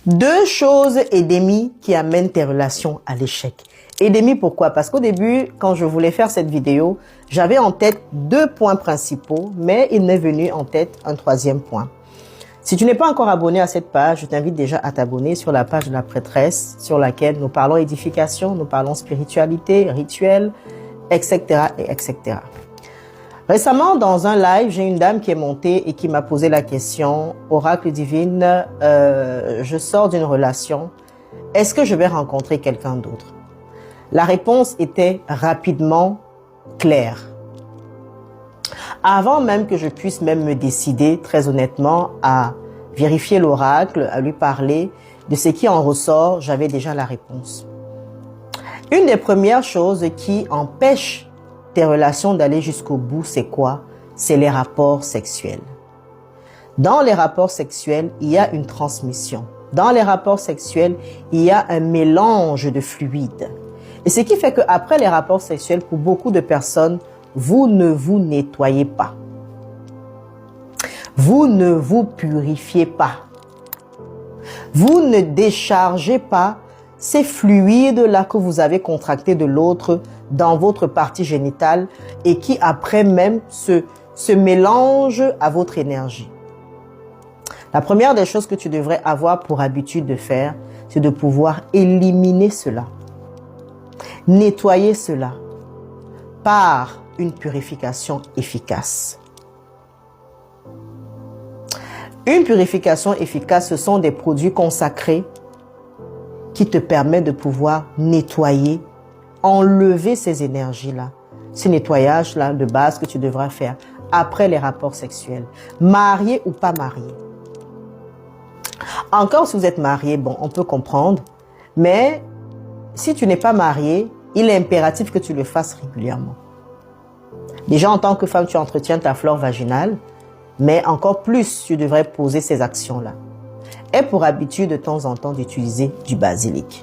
Deux choses et demie qui amènent tes relations à l'échec. Et demi, pourquoi? Parce qu'au début, quand je voulais faire cette vidéo, j'avais en tête deux points principaux, mais il m'est venu en tête un troisième point. Si tu n'es pas encore abonné à cette page, je t'invite déjà à t'abonner sur la page de la prêtresse, sur laquelle nous parlons édification, nous parlons spiritualité, rituel, etc., etc. Récemment, dans un live, j'ai une dame qui est montée et qui m'a posé la question, oracle divine, je sors d'une relation, est-ce que je vais rencontrer quelqu'un d'autre? La réponse était rapidement claire. Avant même que je puisse même me décider, très honnêtement, à vérifier l'oracle, à lui parler de ce qui en ressort, j'avais déjà la réponse. Une des premières choses qui empêche tes relations d'aller jusqu'au bout, c'est quoi? C'est les rapports sexuels. Dans les rapports sexuels, il y a une transmission. Dans les rapports sexuels, il y a un mélange de fluides. Et ce qui fait qu'après les rapports sexuels, pour beaucoup de personnes, vous ne vous nettoyez pas. Vous ne vous purifiez pas. Vous ne déchargez pas ces fluides-là que vous avez contractés de l'autre dans votre partie génitale et qui après même se mélangent à votre énergie. La première des choses que tu devrais avoir pour habitude de faire, c'est de pouvoir éliminer cela. Nettoyer cela par une purification efficace. Une purification efficace, ce sont des produits consacrés qui te permettent de pouvoir nettoyer, enlever ces énergies-là, ce nettoyage-là de base que tu devras faire après les rapports sexuels, marié ou pas marié. Encore si vous êtes marié, bon, on peut comprendre, mais si tu n'es pas marié, il est impératif que tu le fasses régulièrement. Déjà, en tant que femme, tu entretiens ta flore vaginale, mais encore plus, tu devrais poser ces actions-là. Aie pour habitude de temps en temps d'utiliser du basilic.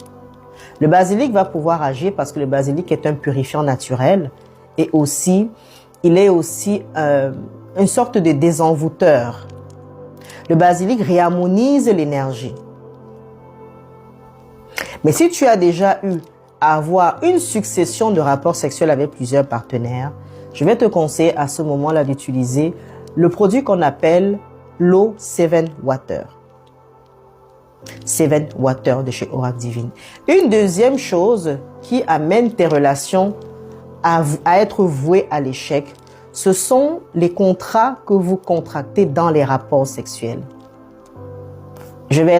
Le basilic va pouvoir agir parce que le basilic est un purifiant naturel et aussi, il est aussi une sorte de désenvoûteur. Le basilic réharmonise l'énergie. Mais si tu as déjà eu à avoir une succession de rapports sexuels avec plusieurs partenaires, je vais te conseiller à ce moment-là d'utiliser le produit qu'on appelle l'eau Seven Water. Seven Water de chez Oracle Divine. Une deuxième chose qui amène tes relations à être vouées à l'échec, ce sont les contrats que vous contractez dans les rapports sexuels. Je vais